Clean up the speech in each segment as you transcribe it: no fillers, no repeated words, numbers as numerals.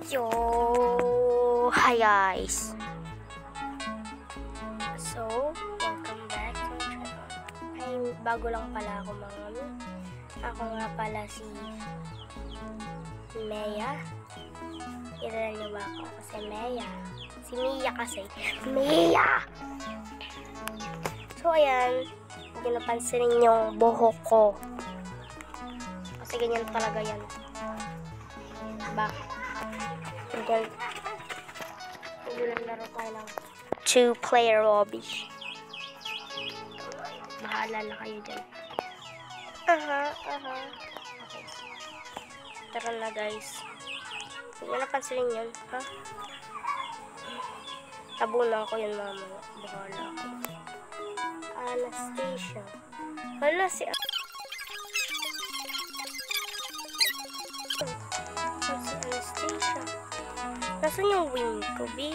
Yo! Hi guys! So, welcome back to my channel. Ay, bago lang pala ako mga Ako nga pala si Mea. Kilala niyo ba ako? Kasi Mea. Si Mia kasi. Mia! So, ayan. Hindi napansinin yung buhok ko. Kasi ganyan talaga yan. Bakit? Ganyan. Naglalaro tayo ng 2-player lobby. Bahala na kayo dyan. Okay. Tara na guys. Hindi na napansinin yun. Ha? Tabunan ko yun mamaya. Bahala ako. Anastasia. Hala si Anastasia. Nasaan yung win ko, B?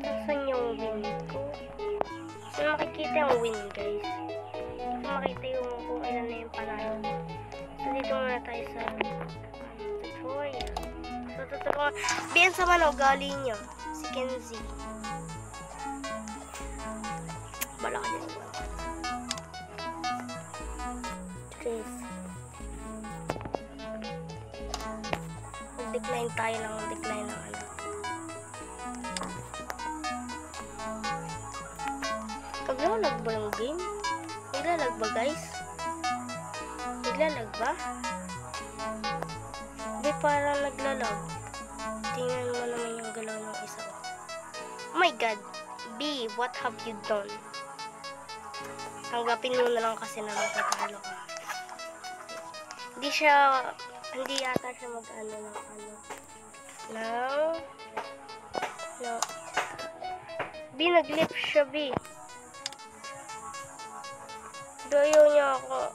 Nasaan yung win ko? Saan makikita yung win, guys? Saan makita yung kung ilan na yung panalo. So, dito muna tayo sa tutorial. So, tuturuan. Biyan sa man, ugali nyo. Si Kenzie. Bala ka dyan. Trace. Decline tayo ng decline ng ano. Naglalag ba yung game? Naglalag ba guys? Naglalag ba? Hindi parang naglalag. Tingnan mo naman yung galaw ng isa. Oh my god! B, what have you done? Tanggapin mo na lang kasi na magkatalo ka. Hindi yata siya mag-ano ng ano. No. B, nag-lip siya, B. Ayaw niya ako.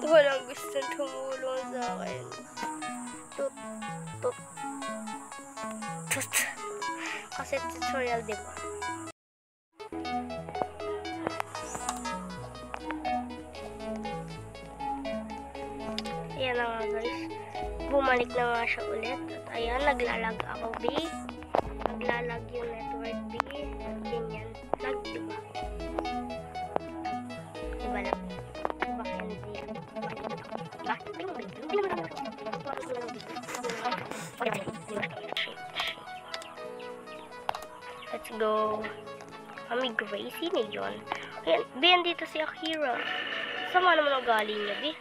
Walang gusto tumulong sa akin. Tut. Kasi tutorial, diba? Ayan na nga guys. Bumalik na nga siya ulit. At ayan, naglalag ako, B. Naglalag yung network, B. Ganyan. Lag, diba? Diba lang? Diba Kenzie? Let's go. Mami Gracie na yun. Ayan, B, dito si Akira. Sama naman ang galing niya, B.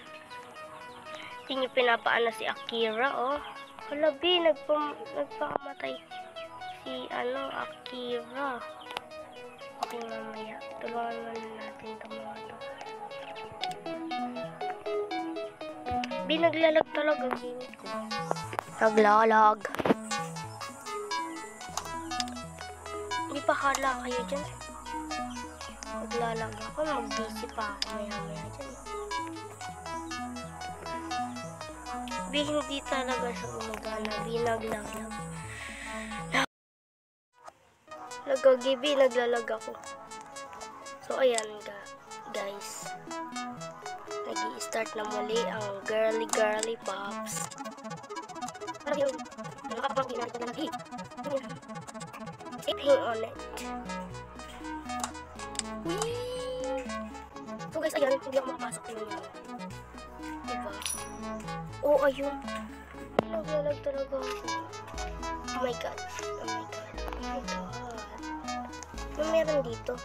Hindi niyo pinapaana si Akira, oh. Hala, B, nagpakamatay si, Akira. Okay, mamaya. Tulungan muna natin itong mga to. B, naglalag talaga game ko. Naglalag. Hindi pa hala kayo dyan. Naglalag ako. Mag-busy pa ako maya-maya dyan. B, hindi talaga siya gumagana. B, naglalag. Nagagibi, naglalag ako. So, ayan guys. Nag-i-start na muli ang girly pops. Taping on it. So guys, ayan, hindi ako makapasok yung diba? Oh, ayun. Naglalag talaga ako. Oh my god. Ano meron dito?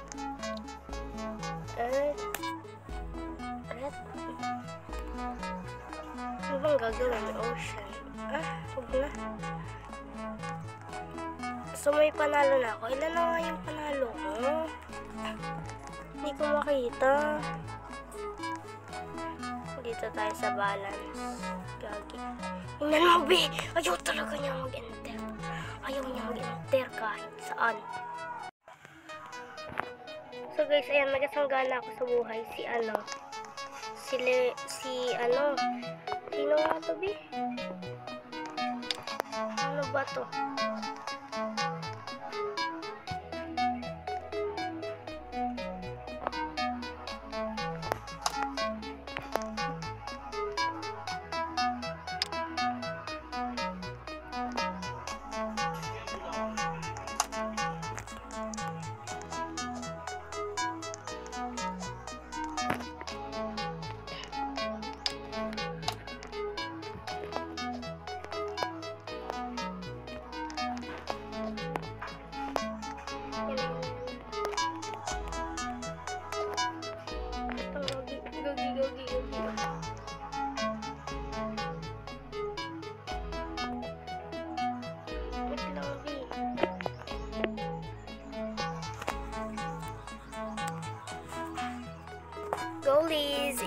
Earth. Ano bang gagawin ng ocean? Huwag na. So, may panalo na ako. Ilan na nga yung panalo ko? Hindi ko makita. Dito tayo sa balance. Gagi. Tingnan mo, B! Ayaw talaga niya mag-enter. Ayaw niya mag-enter kahit saan. So guys, ayan, nagasanggana ako sa buhay. Sino nga to, B? Ano ba to?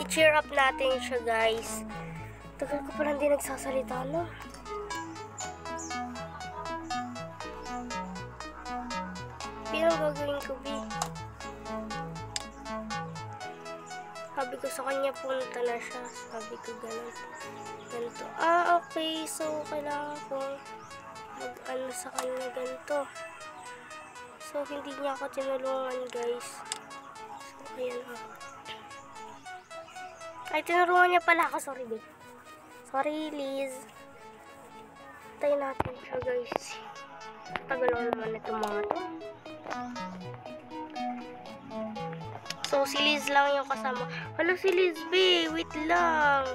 I-cheer up natin siya, guys. Tagal ko palang di nagsasalita, no? Pinang gagawin ko, B? Sabi ko sa kanya, punta na siya. Sabi ko ganun. Ganito. Okay. So, kailangan kong mag-ano sa kanya ganito. So, hindi niya ako tinulungan, guys. So, ayan, Ay, tinulungan niya pala ako. Sorry, babe. Sorry, Liz. Tayo natin siya, guys. Tagal lang naman ito mga ito. So, si Liz lang yung kasama. Hala, si Liz, babe. Wait lang.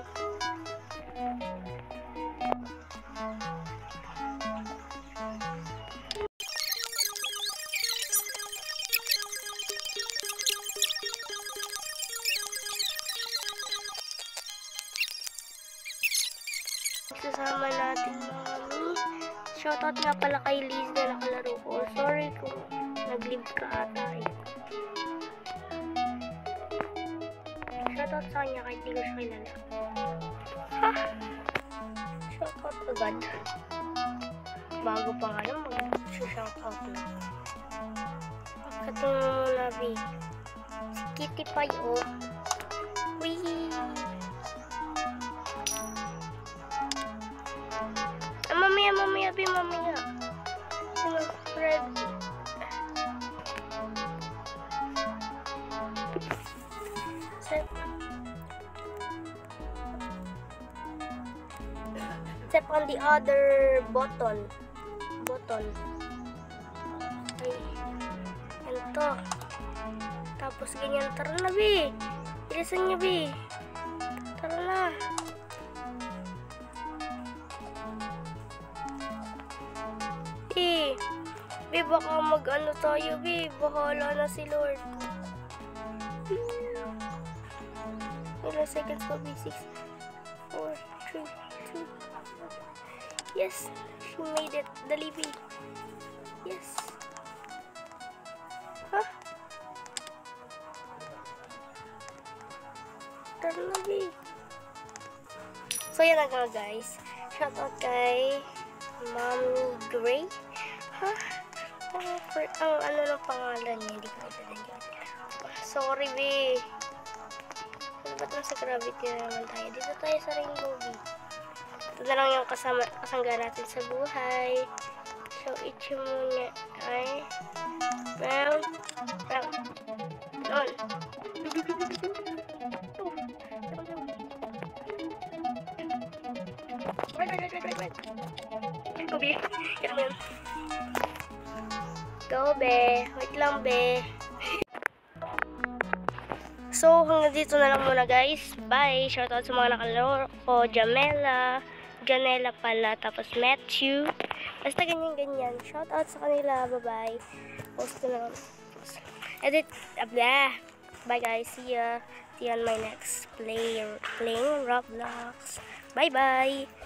Sasama natin, mami. Shoutout nga pala kay Liz na nakalaro ko. Sorry kung nag-leave ka ata eh. Shoutout sa kanya kahit di ko siya kilala. Ha? Shoutout agad. Bago pa nga lang mag-shoutout na. Pagkatungo muna, B. Si Kitty Pie, oh. Wee! Mamaya, B, mamaya. Red. Step on the other button. Okay. Ganito. Tapos ganyan. Tara na, B. Bilisan niyo, B. Tara na. B, baka mag-ano tayo, B. Bahala na si Lord. Ilang seconds pa, B? 6, 4, 3, 2, 1. Yes, she made it. Dali, B. Yes. Ha? Tara na, B. So, yan na nga, guys. Shoutout kay Mommy Gray. Ha? Ano ng pangalan niya? Hindi ko natindihan. Sorry, B. Ba't nasa gravity na naman tayo? Dito tayo sa Rainbow, B. Ito na lang yung kasangga natin sa buhay. So, itchy muna ay round. On. Right. Go, B. Get him in. Go, be. Wait lang, be. So, hanggang dito na lang muna, guys. Bye. Shoutout sa mga nakalaro ko. Janela pala. Tapos Matthew. Basta ganyan. Shoutout sa kanila. Bye-bye. Post ko na lang. Edit. Bye, guys. See ya. See you on my next playing Roblox. Bye-bye.